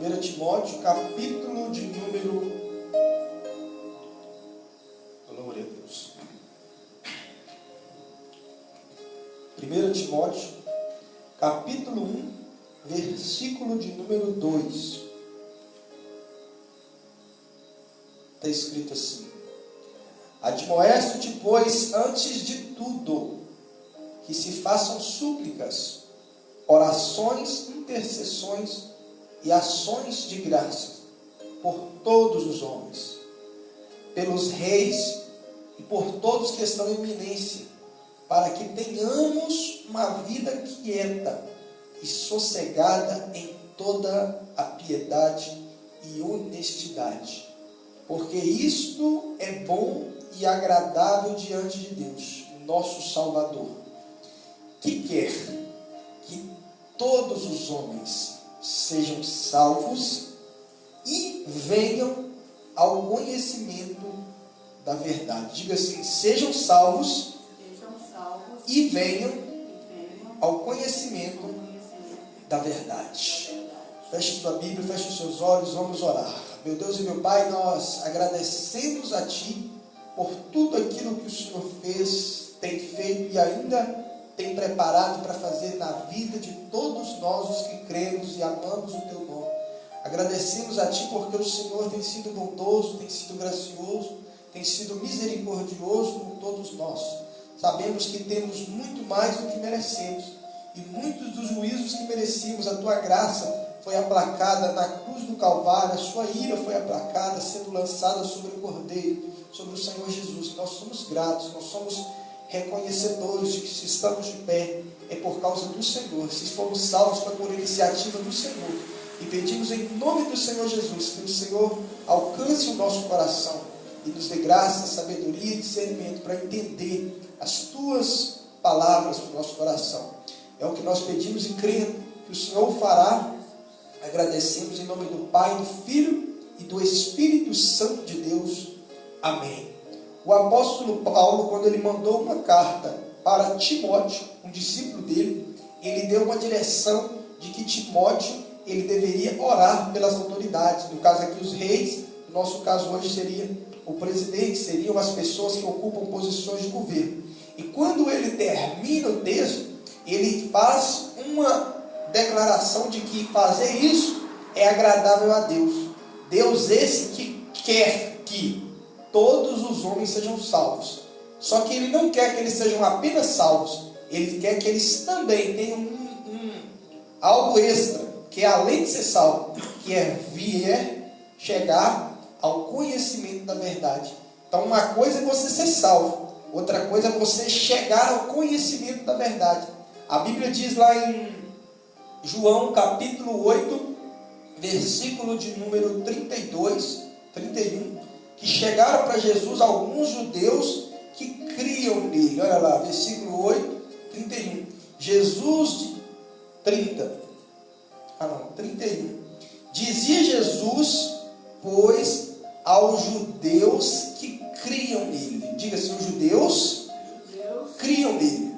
1 Timóteo, capítulo de número... Glória a Deus. 1 Timóteo, capítulo 1, versículo de número 2. Está escrito assim: admoesto-te, pois, antes de tudo, que se façam súplicas, orações, intercessões e ações de graça por todos os homens, pelos reis e por todos que estão em eminência, para que tenhamos uma vida quieta e sossegada em toda a piedade e honestidade, porque isto é bom e agradável diante de Deus, nosso Salvador, que quer que todos os homens sejam salvos e venham ao conhecimento da verdade. Diga assim: sejam salvos e venham ao conhecimento da verdade. Feche sua Bíblia, feche os seus olhos, vamos orar. Meu Deus e meu Pai, nós agradecemos a Ti por tudo aquilo que o Senhor fez, tem feito e ainda tem preparado para fazer na vida de todos nós os que cremos e amamos o Teu nome. Agradecemos a Ti porque o Senhor tem sido bondoso, tem sido gracioso, tem sido misericordioso com todos nós. Sabemos que temos muito mais do que merecemos e muitos dos juízos que merecíamos, a Tua graça foi aplacada na cruz do Calvário, a Sua ira foi aplacada, sendo lançada sobre o Cordeiro, sobre o Senhor Jesus. Nós somos gratos, nós somos reconhecedores de que se estamos de pé é por causa do Senhor, se fomos salvos por iniciativa do Senhor, e pedimos em nome do Senhor Jesus que o Senhor alcance o nosso coração e nos dê graça, sabedoria e discernimento para entender as Tuas palavras no nosso coração. É o que nós pedimos e crendo que o Senhor o fará. Agradecemos em nome do Pai, do Filho e do Espírito Santo de Deus. Amém. O apóstolo Paulo, quando ele mandou uma carta para Timóteo, um discípulo dele, ele deu uma direção de que Timóteo ele deveria orar pelas autoridades. No caso aqui, os reis. No nosso caso hoje seria o presidente, seriam as pessoas que ocupam posições de governo. E quando ele termina o texto, ele faz uma declaração de que fazer isso é agradável a Deus. Deus esse que quer que todos os homens sejam salvos. Só que Ele não quer que eles sejam apenas salvos. Ele quer que eles também tenham algo extra, que é além de ser salvo, que é chegar ao conhecimento da verdade. Então uma coisa é você ser salvo, outra coisa é você chegar ao conhecimento da verdade. A Bíblia diz lá em João capítulo 8, versículo de número 32, 31, que chegaram para Jesus alguns judeus que criam nele. Olha lá, versículo 8, 31. Jesus, 31. Dizia Jesus, pois, aos judeus que criam nele. Diga assim: os judeus criam nele.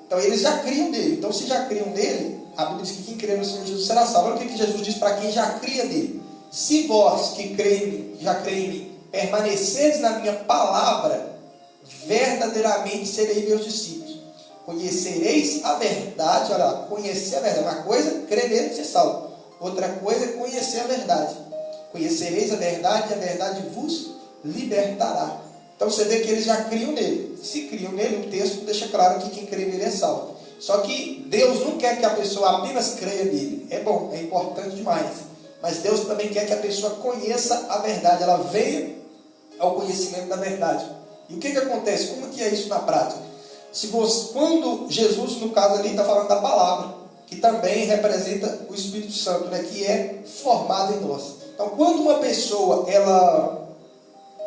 Então eles já criam nele. Então se já criam nele, a Bíblia diz que quem crê no Senhor Jesus será salvo. Olha o que Jesus diz para quem já cria nele: se vós que já creem em mim, permaneceres na minha palavra, verdadeiramente serei meus discípulos. Conhecereis a verdade. Olha lá, conhecer a verdade. Uma coisa é crer nele e ser salvo. Outra coisa é conhecer a verdade. Conhecereis a verdade e a verdade vos libertará. Então você vê que eles já criam nele. Se criam nele, o texto deixa claro que quem crê nele é salvo. Só que Deus não quer que a pessoa apenas creia nele. É bom, é importante demais. Mas Deus também quer que a pessoa conheça a verdade. Ela venha ao conhecimento da verdade. E o que acontece? Como que é isso na prática? Quando Jesus, no caso ali, está falando da palavra, que também representa o Espírito Santo, né, que é formado em nós. Então, quando uma pessoa ela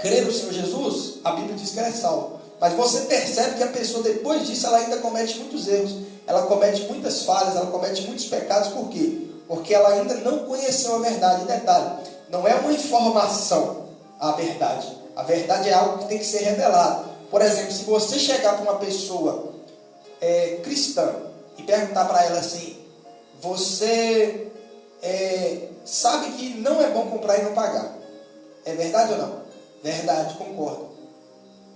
crê no Senhor Jesus, a Bíblia diz que ela é salva. Mas você percebe que a pessoa, depois disso, ela ainda comete muitos erros. Ela comete muitas falhas, ela comete muitos pecados. Por quê? Porque ela ainda não conheceu a verdade. E detalhe, não é uma informação a verdade. A verdade é algo que tem que ser revelado. Por exemplo, se você chegar para uma pessoa cristã e perguntar para ela assim: você sabe que não é bom comprar e não pagar. É verdade ou não? Verdade, concordo.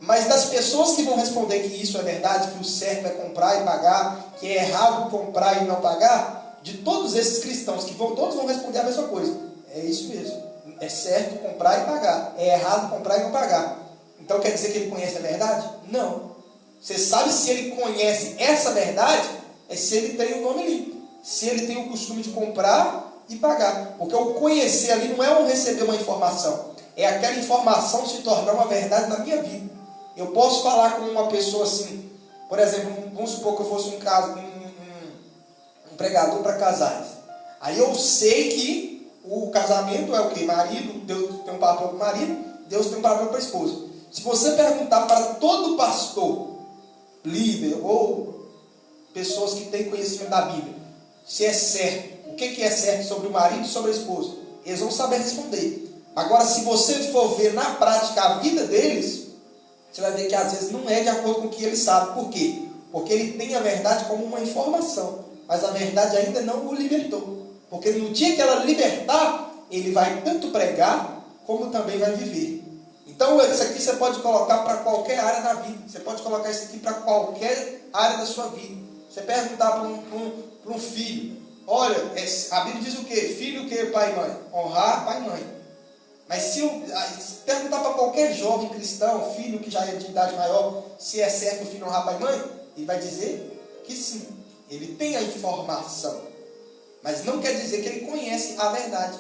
Mas das pessoas que vão responder que isso é verdade, que o certo é comprar e pagar, que é errado comprar e não pagar, de todos esses cristãos todos vão responder a mesma coisa. É isso mesmo. É certo comprar e pagar. É errado comprar e não pagar. Então quer dizer que ele conhece a verdade? Não. Você sabe se ele conhece essa verdade, é se ele tem o nome limpo. Se ele tem o costume de comprar e pagar. Porque o conhecer ali não é receber uma informação. É aquela informação se tornar uma verdade na minha vida. Eu posso falar com uma pessoa assim, por exemplo, vamos supor que eu fosse um pregador para casais. Aí eu sei que o casamento é o quê? Marido, Deus tem um papel para o marido, Deus tem um papel para a esposa. Se você perguntar para todo pastor, líder ou pessoas que têm conhecimento da Bíblia, se é certo, o que é certo sobre o marido e sobre a esposa, eles vão saber responder. Agora, se você for ver na prática a vida deles, você vai ver que às vezes não é de acordo com o que ele sabe. Por quê? Porque ele tem a verdade como uma informação, mas a verdade ainda não o libertou. Porque no dia que ela libertar, ele vai tanto pregar, como também vai viver. Então, isso aqui você pode colocar para qualquer área da vida. Você pode colocar isso aqui para qualquer área da sua vida. Você perguntar para um filho, olha, a Bíblia diz o quê? Filho o quê, pai e mãe? Honrar pai e mãe. Mas se perguntar para qualquer jovem cristão, filho que já é de idade maior, se é certo o filho honrar pai e mãe, ele vai dizer que sim. Ele tem a informação. Mas não quer dizer que ele conhece a verdade.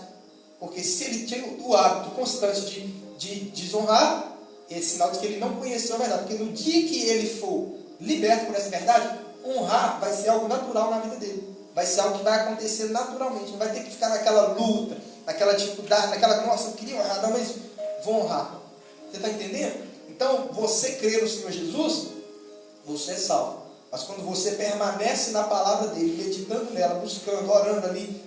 Porque se ele tem o hábito constante de desonrar, é sinal de que ele não conheceu a verdade. Porque no dia que ele for liberto por essa verdade, honrar vai ser algo natural na vida dele. Vai ser algo que vai acontecer naturalmente. Não vai ter que ficar naquela luta, naquela dificuldade, nossa, eu queria honrar, não, mas vou honrar. Você está entendendo? Então, você crer no Senhor Jesus, você é salvo. Mas quando você permanece na palavra dele, meditando nela, buscando, orando ali,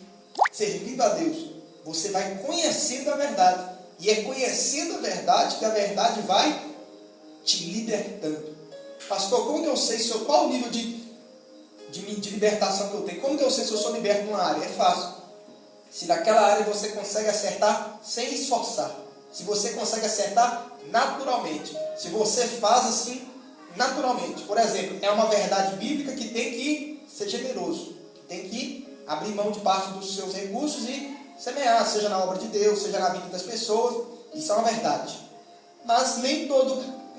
servindo a Deus, você vai conhecendo a verdade. E é conhecendo a verdade que a verdade vai te libertando. Pastor, como que eu sei qual o nível de libertação que eu tenho? Como que eu sei se eu sou liberto numa área? É fácil. Se naquela área você consegue acertar sem esforçar. Se você consegue acertar naturalmente. Se você faz assim naturalmente. Por exemplo, é uma verdade bíblica que tem que ser generoso. Que tem que abrir mão de parte dos seus recursos e semear, seja na obra de Deus, seja na vida das pessoas. Isso é uma verdade. Mas nem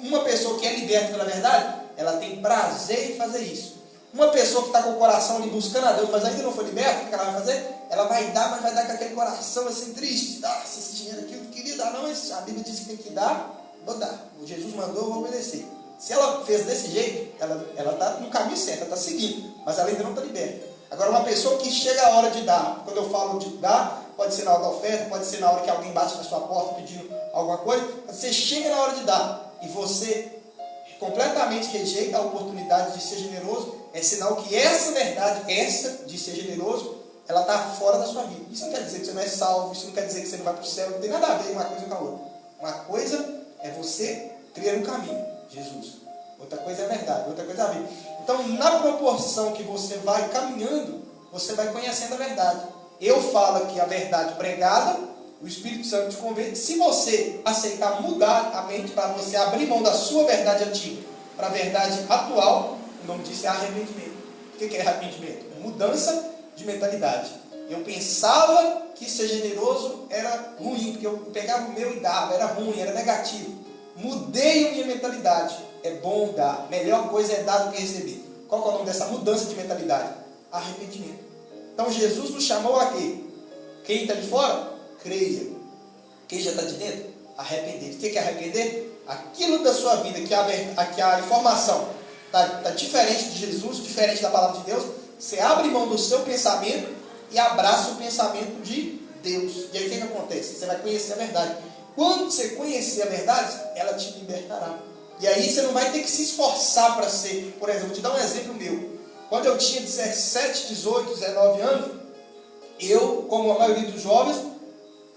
uma pessoa que é liberta pela verdade, ela tem prazer em fazer isso. Uma pessoa que está com o coração ali buscando a Deus, mas ainda não foi liberta, o que ela vai fazer? Ela vai dar, mas vai dar com aquele coração assim triste. Se esse dinheiro aqui eu não queria dar, não, mas a Bíblia diz que tem que dar, vou dar. O Jesus mandou, eu vou obedecer. Se ela fez desse jeito, ela está no caminho certo, ela está seguindo, mas ela ainda não está liberta. Agora, uma pessoa que chega a hora de dar, quando eu falo de dar, pode ser na hora da oferta, pode ser na hora que alguém bate na sua porta pedindo alguma coisa, você chega na hora de dar e você completamente rejeita a oportunidade de ser generoso, é sinal que essa verdade, de ser generoso, ela está fora da sua vida. Isso não quer dizer que você não é salvo, isso não quer dizer que você não vai para o céu, não tem nada a ver uma coisa com a outra. Uma coisa é você crer no caminho, Jesus. Outra coisa é a verdade, outra coisa é a Bíblia. Então, na proporção que você vai caminhando, você vai conhecendo a verdade. Eu falo aqui a verdade pregada, o Espírito Santo te convence. Se você aceitar mudar a mente para você abrir mão da sua verdade antiga para a verdade atual, o nome disso é arrependimento. O que é arrependimento? Mudança de mentalidade. Eu pensava que ser generoso era ruim, porque eu pegava o meu e dava, era ruim, era negativo. Mudei a minha mentalidade. É bom dar. Melhor coisa é dar do que receber. Qual é o nome dessa mudança de mentalidade? Arrependimento. Então Jesus nos chamou a quê? Quem está de fora? Creia. Quem já está de dentro? Arrepender. O que é arrepender? Aquilo da sua vida, que a informação está diferente de Jesus, diferente da palavra de Deus, você abre mão do seu pensamento e abraça o pensamento de Deus. E aí o que acontece? Você vai conhecer a verdade. Quando você conhecer a verdade, ela te libertará. E aí você não vai ter que se esforçar para ser. Por exemplo, vou te dar um exemplo meu. Quando eu tinha 17, 18, 19 anos, eu, como a maioria dos jovens,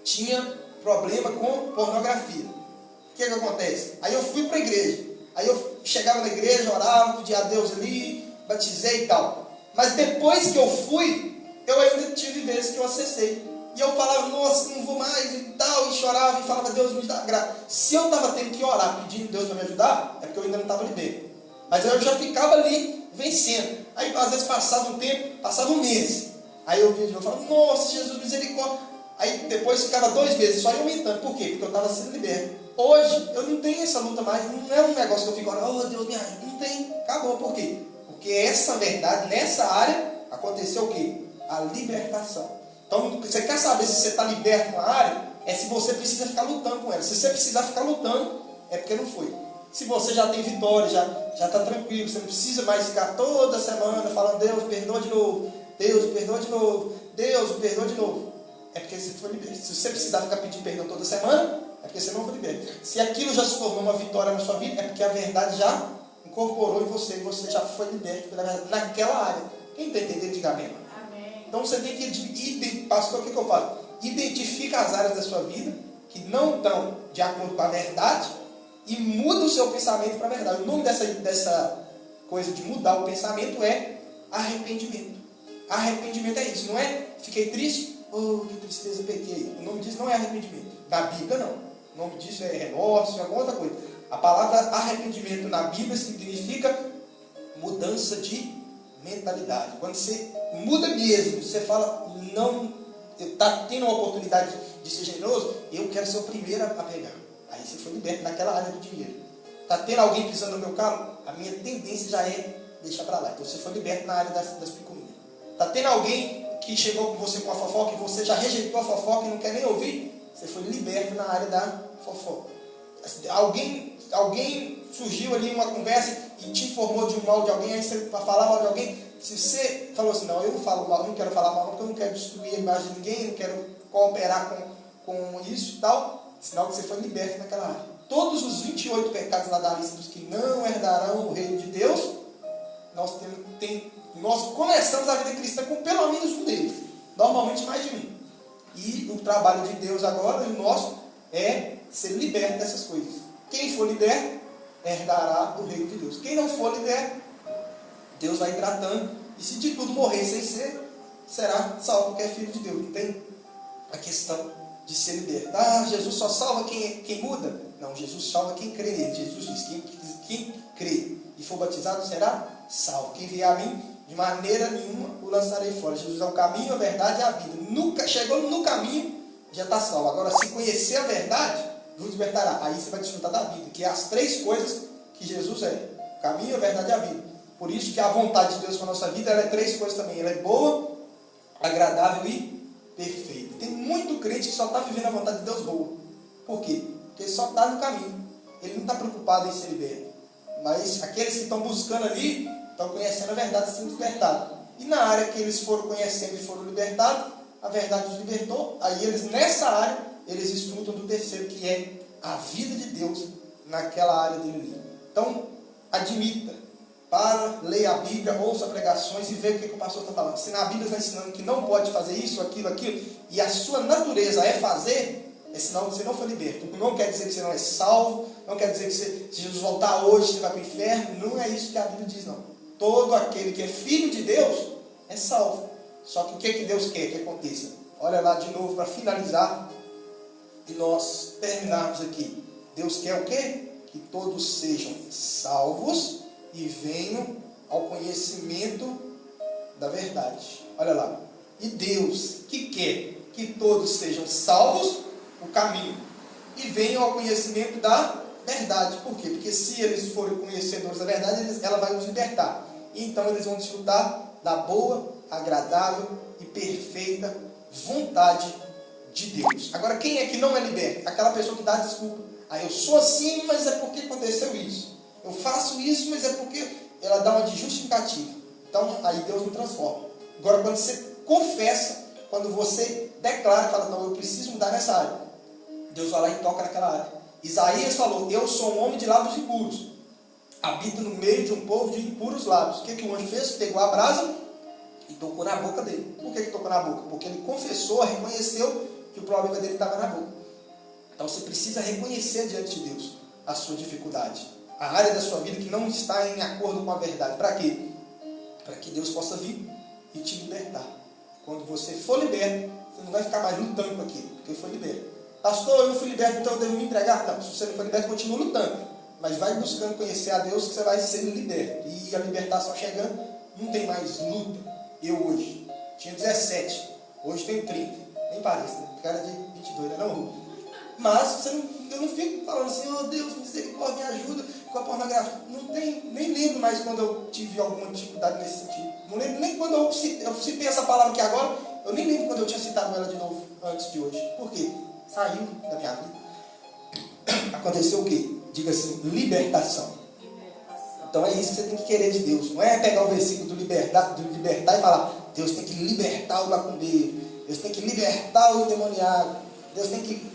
tinha problema com pornografia. O que acontece? Aí eu fui para a igreja. Aí eu chegava na igreja, orava, pedia a Deus ali, batizei e tal. Mas depois que eu eu ainda tive vezes que eu acessei. E eu falava, nossa, não vou mais e tal, e chorava e falava, Deus me dá graça. Se eu estava tendo que orar, pedindo Deus para me ajudar, é porque eu ainda não estava liberto. Mas eu já ficava ali, vencendo. Aí às vezes passava um tempo, passava um mês. Aí eu via de novo, falava, nossa, Jesus, misericórdia. Aí depois ficava 2 meses, só ia aumentando. Por quê? Porque eu estava sendo liberto. Hoje, eu não tenho essa luta mais, não é um negócio que eu fico orando, oh Deus me ajuda. Não tem, acabou. Por quê? Porque essa verdade, nessa área, aconteceu o quê? A libertação. Então, você quer saber se você está liberto numa área? É se você precisa ficar lutando com ela. Se você precisar ficar lutando, é porque não foi. Se você já tem vitória, já está tranquilo, você não precisa mais ficar toda semana falando, Deus, perdoa de novo, Deus, perdoa de novo, Deus, perdoa de novo. É porque você foi liberto. Se você precisar ficar pedindo perdão toda semana, é porque você não foi liberto. Se aquilo já se tornou uma vitória na sua vida, é porque a verdade já incorporou em você, e você já foi liberto pela verdade naquela área. Quem está entendendo, diga amém. Então você tem que, pastor, o que eu falo? Identifica as áreas da sua vida que não estão de acordo com a verdade e muda o seu pensamento para a verdade. O nome dessa coisa de mudar o pensamento é arrependimento. Arrependimento é isso, não é? Fiquei triste, oh, que tristeza, pequei. O nome disso não é arrependimento. Na Bíblia não. O nome disso é remorso, é alguma outra coisa. A palavra arrependimento na Bíblia significa mudança de mentalidade. Quando você muda mesmo, você fala, não, está tendo uma oportunidade de ser generoso, eu quero ser o primeiro a pegar. Aí você foi liberto naquela área do dinheiro. Está tendo alguém pisando no meu carro, a minha tendência já é deixar para lá. Então você foi liberto na área das picuinhas. Está tendo alguém que chegou com você com a fofoca e você já rejeitou a fofoca e não quer nem ouvir, você foi liberto na área da fofoca. Alguém surgiu ali uma conversa e te informou de um mal de alguém, aí você para falar mal de alguém, se você falou assim, não, eu não falo mal, não quero falar mal, porque eu não quero destruir a imagem de ninguém, não quero cooperar com isso e tal, sinal que você foi liberto naquela área. Todos os 28 pecados lá da lista dos que não herdarão o reino de Deus, nós começamos a vida cristã com pelo menos um deles, normalmente mais de um. E o trabalho de Deus agora, o nosso, é ser liberto dessas coisas. Quem for liberto, herdará o reino de Deus. Quem não for liberto, Deus vai tratando. E se de tudo morrer sem ser, será salvo porque é filho de Deus. Não tem a questão de ser liberto. Ah, Jesus só salva quem muda? Não, Jesus salva quem crê nele. Jesus diz, quem crê e for batizado será salvo. Quem vier a mim, de maneira nenhuma o lançarei fora. Jesus é o caminho, a verdade e a vida. Chegou no caminho, já está salvo. Agora, se conhecer a verdade, vos libertará. Aí você vai desfrutar da vida, que é as 3 coisas que Jesus é: o caminho, a verdade e a vida. Por isso que a vontade de Deus para a nossa vida, ela é 3 coisas também. Ela é boa, agradável e perfeita. Tem muito crente que só está vivendo a vontade de Deus boa. Por quê? Porque ele só está no caminho. Ele não está preocupado em ser liberto. Mas aqueles que estão buscando ali, estão conhecendo a verdade e sendo libertados. E na área que eles foram conhecendo e foram libertados, a verdade os libertou. Aí eles, nessa área, eles desfrutam do terceiro, que é a vida de Deus naquela área dele ali. Então, admita, para, leia a Bíblia, ouça pregações e veja o que o pastor está falando. Se na Bíblia está ensinando que não pode fazer isso, aquilo, e a sua natureza é fazer, é sinal que você não foi liberto. Não quer dizer que você não é salvo, não quer dizer que se Jesus voltar hoje você vai para o inferno. Não é isso que a Bíblia diz, não. Todo aquele que é filho de Deus é salvo. Só que o que Deus quer que aconteça? Olha lá de novo para finalizar e nós terminarmos aqui. Deus quer o quê? Que todos sejam salvos e venham ao conhecimento da verdade. Olha lá. E Deus que quer que todos sejam salvos, o caminho, e venham ao conhecimento da verdade. Por quê? Porque se eles forem conhecedores da verdade, ela vai os libertar. E então eles vão desfrutar da boa, agradável e perfeita vontade de Deus. Agora, quem é que não é liberto? Aquela pessoa que dá desculpa. Eu sou assim, mas é porque aconteceu isso. Eu faço isso, mas é porque ela dá uma de justificativa. Então, aí Deus me transforma. Agora, quando você confessa, quando você declara, fala, não, eu preciso mudar nessa área, Deus vai lá e toca naquela área. Isaías falou, eu sou um homem de lábios impuros, habito no meio de um povo de impuros lábios. O que o anjo fez? Pegou a brasa e tocou na boca dele. Por que tocou na boca? Porque ele confessou, reconheceu que o problema dele estava na boca. Então você precisa reconhecer diante de Deus a sua dificuldade, a área da sua vida que não está em acordo com a verdade. Para quê? Para que Deus possa vir e te libertar. Quando você for liberto, você não vai ficar mais lutando com aquilo, porque foi liberto. Pastor, eu não fui liberto, então eu devo me entregar? Não, se você não foi liberto, continua lutando. Mas vai buscando conhecer a Deus, que você vai ser liberto. E a libertação chegando, não tem mais luta. Eu hoje tinha 17, hoje tenho 30. Nem parece, né? Cara de 22, né? Não. Mas eu não fico falando assim, oh Deus, misericórdia, me ajuda com a pornografia. Não tem, nem lembro mais quando eu tive alguma dificuldade nesse sentido. Não lembro nem quando eu citei essa palavra aqui agora, eu nem lembro quando eu tinha citado ela de novo antes de hoje. Por quê? Saiu da minha vida. Aconteceu o quê? Diga assim, libertação. Então é isso que você tem que querer de Deus. Não é pegar o versículo do libertar e falar, Deus tem que libertar o macumbeiro, Deus tem que libertar o endemoniado, Deus tem que...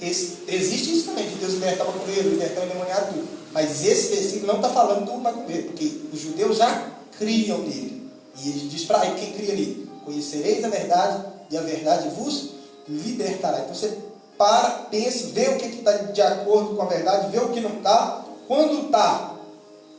Existe isso também, de Deus libertar o macumbeiro, libertar o endemoniado, tudo. Mas esse versículo não está falando do macumbeiro, porque os judeus já criam nele. E ele diz para ele, quem cria nele? Conhecereis a verdade, e a verdade vos libertará. Então você para, pensa, vê o que está de acordo com a verdade, vê o que não está. Quando está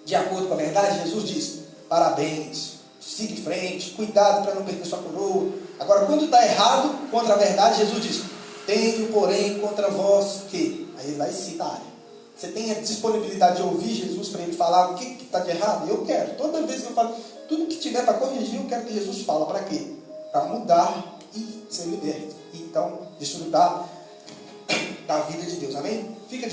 de acordo com a verdade, Jesus diz, parabéns, siga em frente, cuidado para não perder sua coroa. Agora, quando está errado contra a verdade, Jesus diz, tenho, porém, contra vós que... Aí ele vai citar a área. Você tem a disponibilidade de ouvir Jesus para ele falar o que está de errado? Eu quero. Toda vez que eu falo, tudo que tiver para corrigir, eu quero que Jesus fale. Para quê? Para mudar e ser liberto. Então, desfrutar da vida de Deus. Amém? Fica de